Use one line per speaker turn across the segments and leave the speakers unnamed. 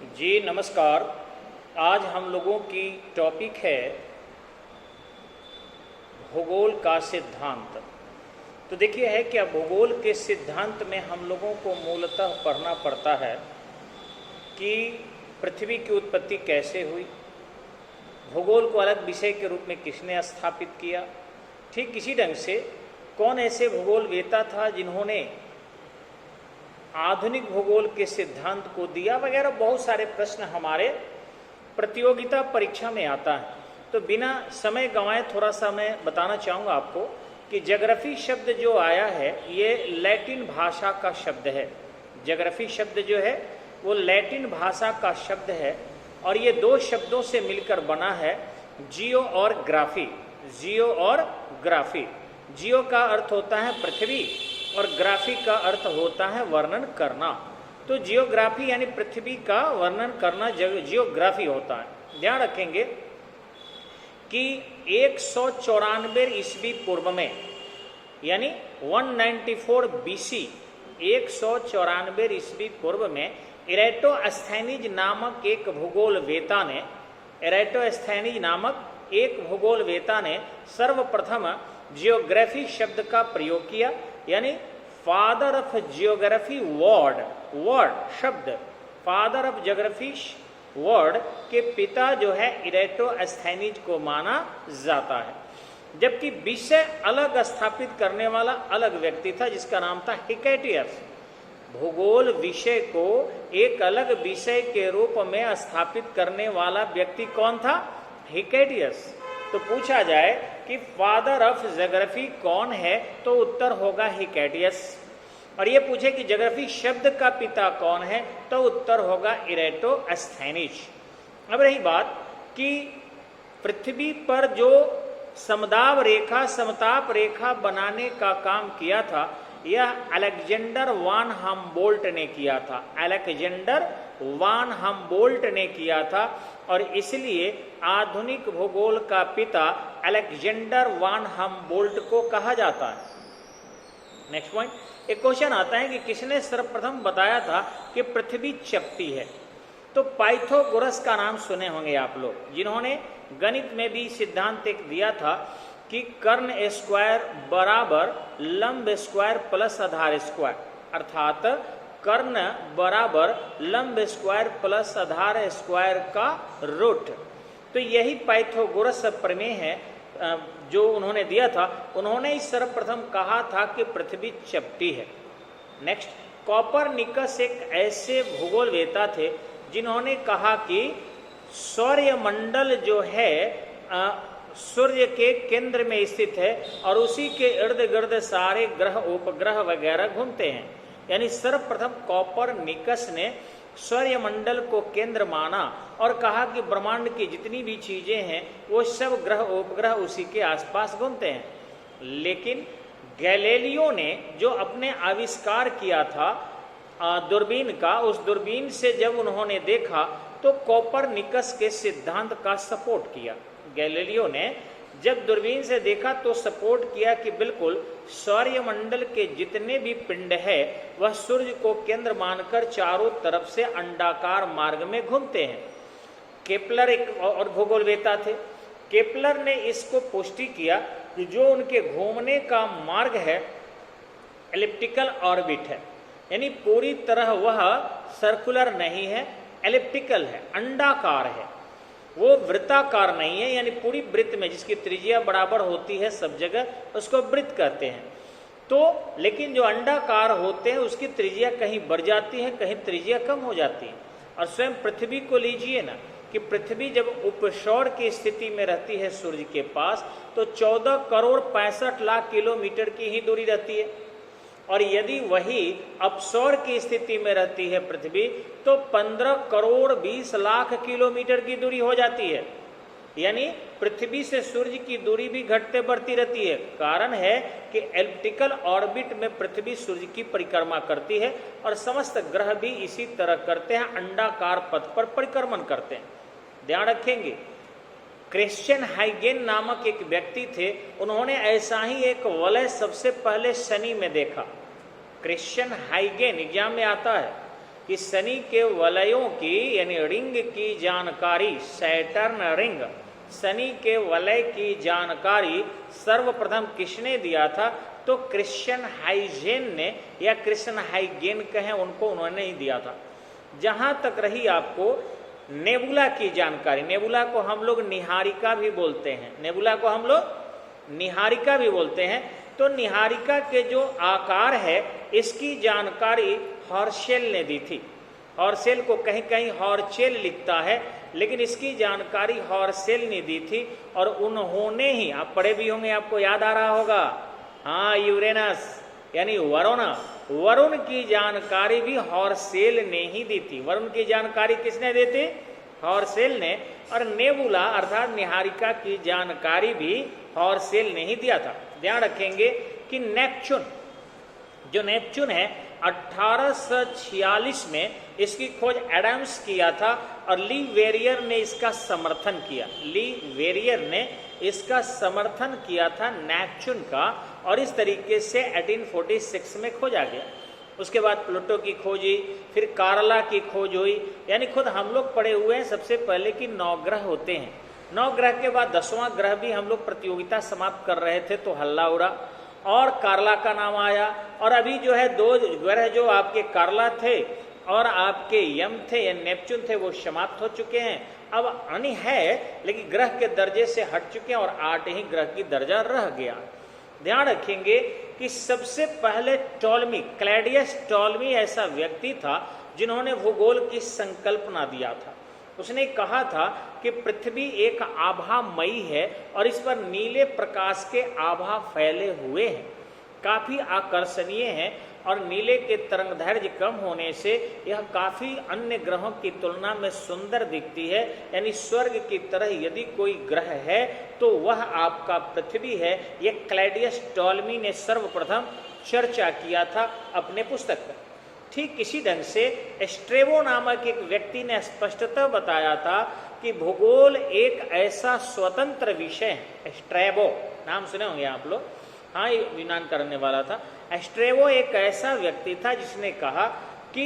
जी नमस्कार। आज हम लोगों की टॉपिक है भूगोल का सिद्धांत। तो देखिए है कि भूगोल के सिद्धांत में हम लोगों को मूलतः पढ़ना पड़ता है कि पृथ्वी की उत्पत्ति कैसे हुई, भूगोल को अलग विषय के रूप में किसने स्थापित किया, ठीक इसी ढंग से कौन ऐसे भूगोलवेता था जिन्होंने आधुनिक भूगोल के सिद्धांत को दिया, वगैरह बहुत सारे प्रश्न हमारे प्रतियोगिता परीक्षा में आता है। तो बिना समय गंवाए थोड़ा सा मैं बताना चाहूँगा आपको कि ज्योग्राफी शब्द जो आया है ये लैटिन भाषा का शब्द है। ज्योग्राफी शब्द जो है वो लैटिन भाषा का शब्द है और ये दो शब्दों से मिलकर बना है, जियो और ग्राफी। जियो और ग्राफी। जियो का अर्थ होता है पृथ्वी और ग्राफी का अर्थ होता है वर्णन करना। तो जियोग्राफी यानी पृथ्वी का वर्णन करना जियोग्राफी होता है। ध्यान रखेंगे कि 194 ईस्वी पूर्व में यानी 194 बीसी 194 ईस्वी पूर्व में इरेटोस्थेनीज नामक एक भूगोलवेता ने सर्वप्रथम जियोग्राफी शब्द का प्रयोग किया, यानी फादर ऑफ जियोग्राफी वर्ड शब्द, फादर ऑफ जियोग्राफी वर्ड के पिता जो है इरेटोस्थेनीज को माना जाता है। जबकि विषय अलग स्थापित करने वाला अलग व्यक्ति था जिसका नाम था हिकेटियस। भूगोल विषय को एक अलग विषय के रूप में स्थापित करने वाला व्यक्ति कौन था? हिकेटियस। तो पूछा जाए कि फादर ऑफ ज्योग्राफी कौन है तो उत्तर होगा हिकेटियस। और ये पूछे कि ज्योग्राफी शब्द का पिता कौन है तो उत्तर होगा इरेटोस्थेनीज। अब रही बात कि पृथ्वी पर जो समताप रेखा बनाने का काम किया था यह अलेक्जेंडर वान हम्बोल्ट ने किया था। अलेक्जेंडर वान हम्बोल्ट ने किया था और इसलिए आधुनिक भूगोल का पिता अलेक्जेंडर वान हम्बोल्ट को कहा जाता है। नेक्स्ट पॉइंट, एक क्वेश्चन आता है कि किसने सर्वप्रथम बताया था कि पृथ्वी चपटी है? तो पाइथागोरस का नाम सुने होंगे आप लोग, जिन्होंने गणित में भी सिद्धांत एक दिया था कि कर्ण स्क्वायर बराबर लंब स्क्वायर प्लस आधार स्क्वायर, अर्थात कर्ण बराबर लंब स्क्वायर प्लस आधार स्क्वायर का रूट। तो यही पाइथागोरस प्रमेय है जो उन्होंने दिया था। उन्होंने इस सर्वप्रथम कहा था कि पृथ्वी चपटी है। नेक्स्ट, कोपरनिकस एक ऐसे भूगोलवेता थे जिन्होंने कहा कि सौरमंडल जो है सूर्य के केंद्र में स्थित है और उसी के इर्द गिर्द सारे ग्रह उपग्रह वगैरह घूमते हैं। यानी सर्वप्रथम कोपरनिकस ने सौरमंडल को केंद्र माना और कहा कि ब्रह्मांड की जितनी भी चीजें हैं वो सब ग्रह उपग्रह उसी के आसपास घूमते हैं। लेकिन गैलीलियो ने जो अपने आविष्कार किया था दूरबीन का, उस दूरबीन से जब उन्होंने देखा तो कोपरनिकस के सिद्धांत का सपोर्ट किया। गैलीलियो ने जब दूरबीन से देखा तो सपोर्ट किया कि बिल्कुल सौरमंडल के जितने भी पिंड है वह सूर्य को केंद्र मानकर चारों तरफ से अंडाकार मार्ग में घूमते हैं। केपलर एक और भूगोलवेता थे। केपलर ने इसको पुष्टि किया कि जो उनके घूमने का मार्ग है एलिप्टिकल ऑर्बिट है, यानी पूरी तरह वह सर्कुलर नहीं है, एलिप्टिकल है, अंडाकार है, वो वृत्ताकार नहीं है। यानी पूरी वृत्त में जिसकी त्रिज्या बराबर होती है सब जगह उसको वृत्त कहते हैं। तो लेकिन जो अंडाकार होते हैं उसकी त्रिज्या कहीं बढ़ जाती है, कहीं त्रिज्या कम हो जाती है। और स्वयं पृथ्वी को लीजिए ना कि पृथ्वी जब उपसौर की स्थिति में रहती है सूर्य के पास तो 14 करोड़ 65 लाख किलोमीटर की ही दूरी रहती है, और यदि वही अपसौर की स्थिति में रहती है पृथ्वी तो 15 करोड़ 20 लाख किलोमीटर की दूरी हो जाती है। यानी पृथ्वी से सूर्य की दूरी भी घटते बढ़ती रहती है। कारण है कि एलिप्टिकल ऑर्बिट में पृथ्वी सूर्य की परिक्रमा करती है और समस्त ग्रह भी इसी तरह करते हैं, अंडाकार पथ पर परिक्रमण करते हैं। ध्यान रखेंगे, क्रिश्चियन हाइगेन नामक एक व्यक्ति थे, उन्होंने ऐसा ही एक वलय सबसे पहले शनि में देखा। क्रिश्चियन हाइगेन एग्जाम में आता है, कि शनि के वलयों की यानी रिंग की जानकारी, सैटर्न रिंग, शनि के वलय की जानकारी सर्वप्रथम किसने दिया था? तो क्रिश्चियन हाइजेन ने, या क्रिश्चियन हाइगेन कहें उनको, उन्होंने ही दिया था। जहां तक रही आपको नेबुला की जानकारी, नेबुला को हम लोग निहारिका भी बोलते हैं, नेबुला को हम लोग निहारिका भी बोलते हैं। तो निहारिका के जो आकार है इसकी जानकारी हॉर्शेल ने दी थी। हॉर्शेल को कहीं कहीं हॉर्चेल लिखता है, लेकिन इसकी जानकारी हॉर्शेल ने दी थी। और उन्होंने ही, आप पढ़े भी होंगे, आपको याद आ रहा होगा, हाँ, यूरेनस यानी वरुण, वरुण की जानकारी भी हॉर्शेल ने ही दी थी। वरुण की जानकारी किसने दी थी? हॉर्शेल ने। और नेबुला अर्थात निहारिका की जानकारी भी हॉर्शेल ने ही दिया था। ध्यान रखेंगे कि नेपच्यून, जो नेपच्यून है 1846 में इसकी खोज एडम्स किया था और ली वेरियर ने इसका समर्थन किया। ली वेरियर ने इसका समर्थन किया था नेपच्यून का, और इस तरीके से 1846 में खोजा गया। उसके बाद प्लूटो की खोज हुई, फिर कारला की खोज हुई। यानी खुद हम लोग पढ़े हुए हैं सबसे पहले कि 9 ग्रह होते हैं। 9 ग्रह के बाद 10वां ग्रह भी हम लोग प्रतियोगिता समाप्त कर रहे थे तो हल्ला उड़ा और कारला का नाम आया। और अभी जो है 2 ग्रह जो आपके कारला थे और आपके यम थे या नेपच्यून थे वो समाप्त हो चुके हैं। अब अनि है लेकिन ग्रह के दर्जे से हट चुके हैं और 8 ही ग्रह की दर्जा रह गया। ध्यान रखेंगे कि सबसे पहले टॉलमी, क्लैडियस टॉलमी ऐसा व्यक्ति था जिन्होंने भूगोल की संकल्पना दिया था। उसने कहा था कि पृथ्वी एक आभामयी है और इस पर नीले प्रकाश के आभा फैले हुए हैं, काफी आकर्षणीय है और नीले के तरंगदैर्घ्य कम होने से यह काफी अन्य ग्रहों की तुलना में सुंदर दिखती है। यानी स्वर्ग की तरह यदि कोई ग्रह है तो वह आपका पृथ्वी है। यह क्लैडियस टॉलमी ने सर्वप्रथम चर्चा किया था अपने पुस्तक में। ठीक इसी ढंग से स्ट्रेबो नामक एक व्यक्ति ने स्पष्टतः बताया था कि भूगोल एक ऐसा स्वतंत्र विषय है। स्ट्रेबो नाम सुने होंगे आप लोग, हाँ, ये यूनान करने वाला था। स्ट्रेबो एक ऐसा व्यक्ति था जिसने कहा कि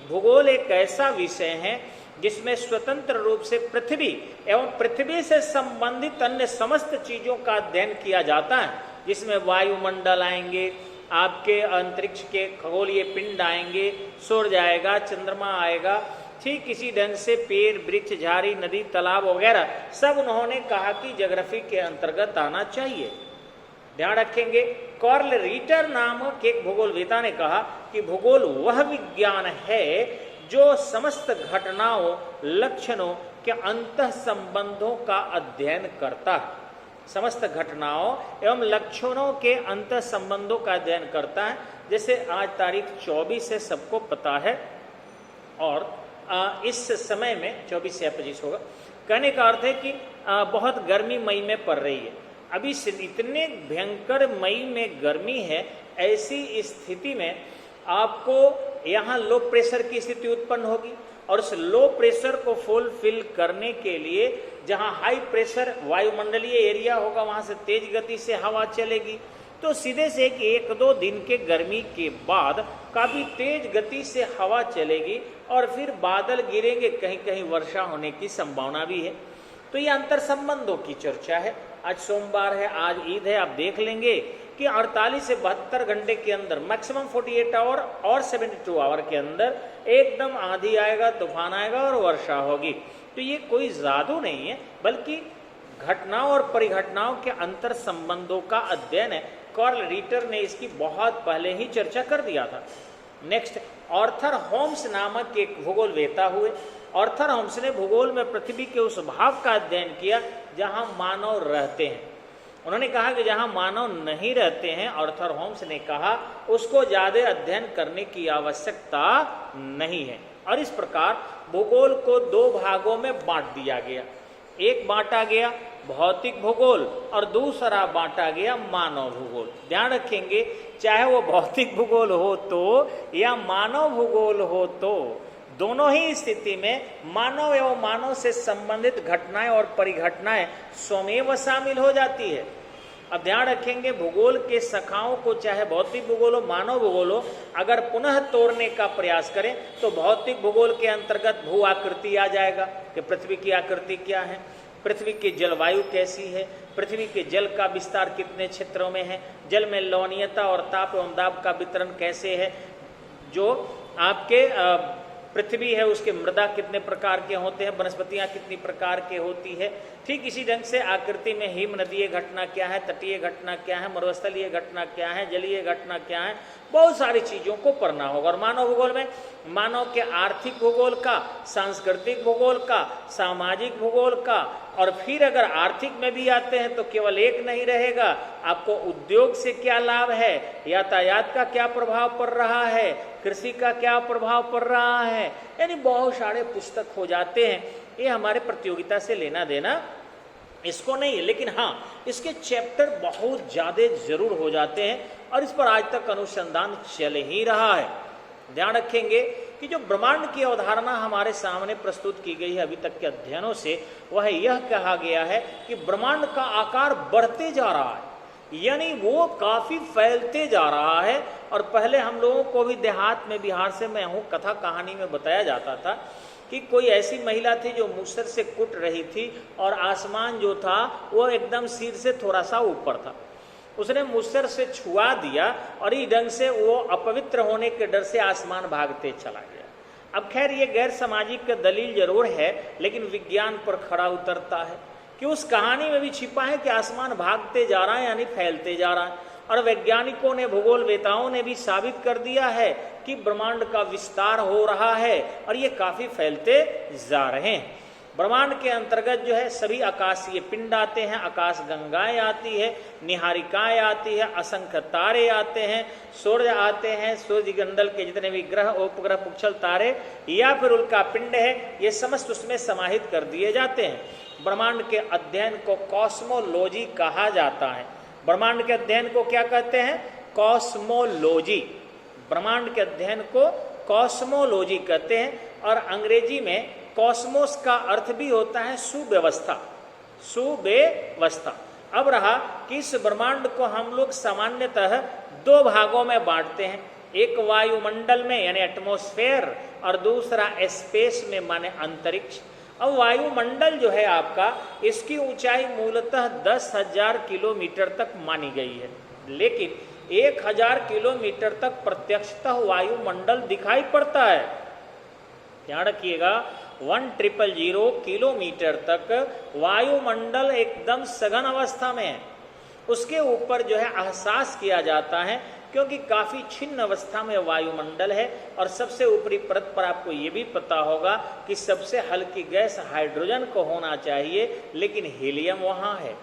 भूगोल एक ऐसा विषय है जिसमें स्वतंत्र रूप से पृथ्वी एवं पृथ्वी से संबंधित अन्य समस्त चीजों का अध्ययन किया जाता है, जिसमें वायुमंडल आएंगे, आपके अंतरिक्ष के खगोलीय पिंड आएंगे, सूर्य आएगा, चंद्रमा आएगा। ठीक इसी ढंग से पेड़, वृक्ष, झाड़ी, नदी, तालाब वगैरह सब उन्होंने कहा कि ज्योग्राफी के अंतर्गत आना चाहिए। ध्यान रखेंगे कार्ल रीटर नामक एक भूगोलवेता ने कहा कि भूगोल वह विज्ञान है जो समस्त घटनाओं, लक्षणों के अंतः संबंधों का अध्ययन करता है। समस्त घटनाओं एवं लक्षणों के अंतः संबंधों का अध्ययन करता है। जैसे आज तारीख 24 है, सबको पता है, और इस समय में 24 या 25 होगा। कहने का अर्थ है कि बहुत गर्मी मई में पड़ रही है। अभी इतने भयंकर मई में गर्मी है, ऐसी स्थिति में आपको यहाँ लो प्रेशर की स्थिति उत्पन्न होगी और उस लो प्रेशर को फुलफिल करने के लिए जहाँ हाई प्रेशर वायुमंडलीय एरिया होगा वहाँ से तेज गति से हवा चलेगी। तो सीधे से कि 1-2 दिन के गर्मी के बाद काफी तेज गति से हवा चलेगी और फिर बादल गिरेंगे, कहीं कहीं वर्षा होने की संभावना भी है। तो ये अंतर संबंधों की चर्चा है। आज सोमवार है, आज ईद है, आप देख लेंगे कि 48 से 72 घंटे के अंदर मैक्सिमम 48 आवर और 72 आवर के अंदर एकदम आंधी आएगा, तूफान आएगा और वर्षा होगी। तो ये कोई जादू नहीं है, बल्कि घटनाओं और परिघटनाओं के अंतर संबंधों का अध्ययन है। कार्ल रीटर ने इसकी बहुत पहले ही चर्चा कर दिया था। नेक्स्ट, आर्थर होम्स नामक एक भूगोलवेता हुए। आर्थर होम्स ने भूगोल में पृथ्वी के उस भाग का अध्ययन किया जहां मानव रहते हैं। उन्होंने कहा कि जहां मानव नहीं रहते हैं, आर्थर होम्स ने कहा उसको ज्यादा अध्ययन करने की आवश्यकता नहीं है। और इस प्रकार भूगोल को 2 भागों में बांट दिया गया। एक बांटा गया भौतिक भूगोल और दूसरा बांटा गया मानव भूगोल। ध्यान रखेंगे, चाहे वो भौतिक भूगोल हो तो या मानव भूगोल हो तो दोनों ही स्थिति में मानव एवं मानव से संबंधित घटनाएं और परिघटनाएं स्वमेव शामिल हो जाती है। अब ध्यान रखेंगे भूगोल के शाखाओं को, चाहे भौतिक भूगोल हो, मानव भूगोल हो, अगर पुनः तोड़ने का प्रयास करें तो भौतिक भूगोल के अंतर्गत भू आकृति आ जाएगा कि पृथ्वी की आकृति क्या है, पृथ्वी की जलवायु कैसी है, पृथ्वी के जल का विस्तार कितने क्षेत्रों में है, जल में लवणीयता और ताप एवं दाब का वितरण कैसे है, जो आपके पृथ्वी है उसके मृदा कितने प्रकार के होते हैं, वनस्पतियां कितनी प्रकार के होती है। ठीक इसी ढंग से आकृति में हिम नदीय घटना क्या है, तटीय घटना क्या है, मरुस्थलीय घटना क्या है, जलीय घटना क्या है, बहुत सारी चीजों को पढ़ना होगा। और मानव भूगोल में मानव के आर्थिक भूगोल का, सांस्कृतिक भूगोल का, सामाजिक भूगोल का, और फिर अगर आर्थिक में भी आते हैं तो केवल एक नहीं रहेगा, आपको उद्योग से क्या लाभ है, यातायात का क्या प्रभाव पड़ रहा है, कृषि का क्या प्रभाव पड़ रहा है, यानी बहुत सारे पुस्तक हो जाते हैं। ये हमारे प्रतियोगिता से लेना देना इसको नहीं है, लेकिन हाँ इसके चैप्टर बहुत ज़्यादा जरूर हो जाते हैं और इस पर आज तक अनुसंधान चल ही रहा है। ध्यान रखेंगे कि जो ब्रह्मांड की अवधारणा हमारे सामने प्रस्तुत की गई है अभी तक के अध्ययनों से, वह यह कहा गया है कि ब्रह्मांड का आकार बढ़ते जा रहा है, यानी वो काफी फैलते जा रहा है। और पहले हम लोगों को भी देहात में, बिहार से मैं हूँ, कथा कहानी में बताया जाता था कि कोई ऐसी महिला थी जो मुसर से कुट रही थी और आसमान जो था वो एकदम सिर से थोड़ा सा ऊपर था, उसने मुसर से छुआ दिया और इस ढंग से वो अपवित्र होने के डर से आसमान भागते चला गया। अब खैर ये गैर सामाजिक दलील जरूर है, लेकिन विज्ञान पर खड़ा उतरता है कि उस कहानी में भी छिपा है कि आसमान भागते जा रहा है, यानी फैलते जा रहा है। और वैज्ञानिकों ने, भूगोलवेताओं ने भी साबित कर दिया है कि ब्रह्मांड का विस्तार हो रहा है और ये काफी फैलते जा रहे हैं। ब्रह्मांड के अंतर्गत जो है सभी आकाशीय पिंड आते हैं, आकाश गंगाएं आती है, निहारिकाएं आती है, असंख्य तारे आते हैं, सूर्य आते हैं, सूर्य मंडल के जितने भी ग्रह, उपग्रह, पुच्छल तारे या फिर उल्का पिंड है, ये समस्त उसमें समाहित कर दिए जाते हैं। ब्रह्मांड के अध्ययन को कॉस्मोलॉजी कहा जाता है। ब्रह्मांड के अध्ययन को क्या कहते हैं? कॉस्मोलॉजी। ब्रह्मांड के अध्ययन को कॉस्मोलॉजी कहते हैं। और अंग्रेजी में कॉस्मोस का अर्थ भी होता है सुव्यवस्था, सुव्यवस्था। अब रहा कि इस ब्रह्मांड को हम लोग सामान्यतः दो भागों में बांटते हैं, एक वायुमंडल में यानी एटमॉस्फेयर, और दूसरा स्पेस में माने अंतरिक्ष। अब वायुमंडल जो है आपका, इसकी ऊंचाई मूलतः 10,000 किलोमीटर तक मानी गई है, लेकिन 1,000 किलोमीटर तक प्रत्यक्षतः वायुमंडल दिखाई पड़ता है। ध्यान रखिएगा, 1,000 किलोमीटर तक वायुमंडल एकदम सघन अवस्था में है। उसके ऊपर जो है एहसास किया जाता है, क्योंकि काफी छिन्न अवस्था में वायुमंडल है। और सबसे ऊपरी परत पर आपको ये भी पता होगा कि सबसे हल्की गैस हाइड्रोजन को होना चाहिए, लेकिन हीलियम वहाँ है।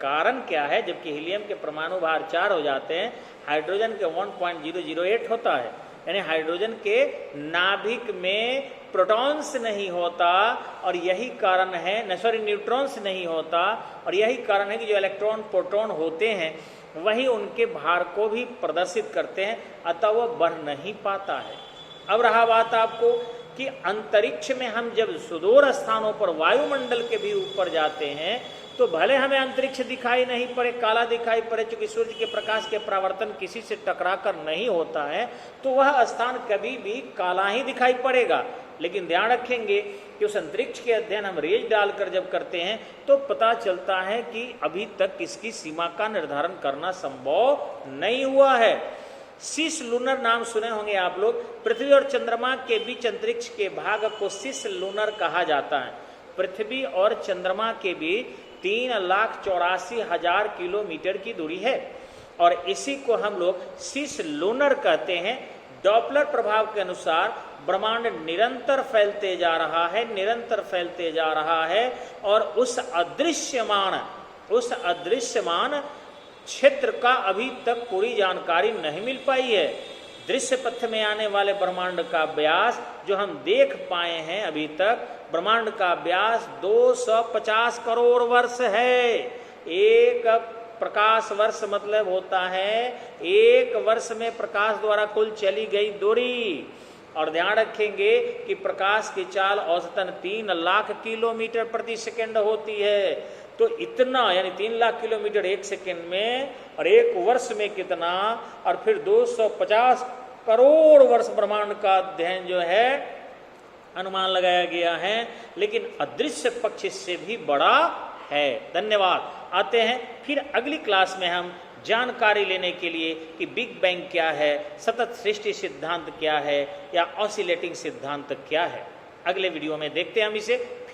कारण क्या है? जबकि हीलियम के परमाणु भार 4 हो जाते हैं, हाइड्रोजन के 1.008 होता है, यानी हाइड्रोजन के नाभिक में प्रोटॉन्स नहीं होता, और यही कारण है, न्यूट्रॉन्स नहीं होता, और यही कारण है कि जो इलेक्ट्रॉन प्रोटॉन होते हैं वही उनके भार को भी प्रदर्शित करते हैं, अतः वह बढ़ नहीं पाता है। अब रहा बात आपको कि अंतरिक्ष में हम जब सुदूर स्थानों पर वायुमंडल के भी ऊपर जाते हैं तो भले हमें अंतरिक्ष दिखाई नहीं पड़े, काला दिखाई पड़े, क्योंकि सूर्य के प्रकाश के परावर्तन किसी से टकराकर नहीं होता है, तो वह स्थान कभी भी काला ही दिखाई पड़ेगा। लेकिन ध्यान रखेंगे कि उस अंतरिक्ष के अध्ययन हम रेंज डालकर जब करते हैं तो पता चलता है कि अभी तक इसकी सीमा का निर्धारण करना संभव नहीं हुआ है। सिस लूनर नाम सुने होंगे आप लोग। पृथ्वी और चंद्रमा के बीच अंतरिक्ष के भाग को सिस लूनर कहा जाता है। पृथ्वी और चंद्रमा के बीच 3,84,000 किलोमीटर की दूरी है, और इसी को हम लोग सिस लूनर कहते हैं। डॉपलर प्रभाव के अनुसार ब्रह्मांड निरंतर फैलते जा रहा है, निरंतर फैलते जा रहा है, और उस अदृश्यमान क्षेत्र का अभी तक पूरी जानकारी नहीं मिल पाई है। दृश्य पथ में आने वाले ब्रह्मांड का व्यास जो हम देख पाए हैं अभी तक, ब्रह्मांड का व्यास 250 करोड़ वर्ष है। एक प्रकाश वर्ष मतलब होता है 1 वर्ष में प्रकाश द्वारा कुल चली गई दूरी। और ध्यान रखेंगे कि प्रकाश की चाल औसतन 3 लाख किलोमीटर प्रति सेकंड होती है। तो इतना यानी 3 लाख किलोमीटर एक सेकंड में, और एक वर्ष में कितना, और फिर 250 करोड़ वर्ष ब्रह्मांड का अध्ययन जो है अनुमान लगाया गया है, लेकिन अदृश्य पक्ष इससे भी बड़ा है। धन्यवाद। आते हैं फिर अगली क्लास में हम जानकारी लेने के लिए कि बिग बैंग क्या है, सतत सृष्टि सिद्धांत क्या है, या ऑसिलेटिंग सिद्धांत क्या है। अगले वीडियो में देखते हैं हम इसे।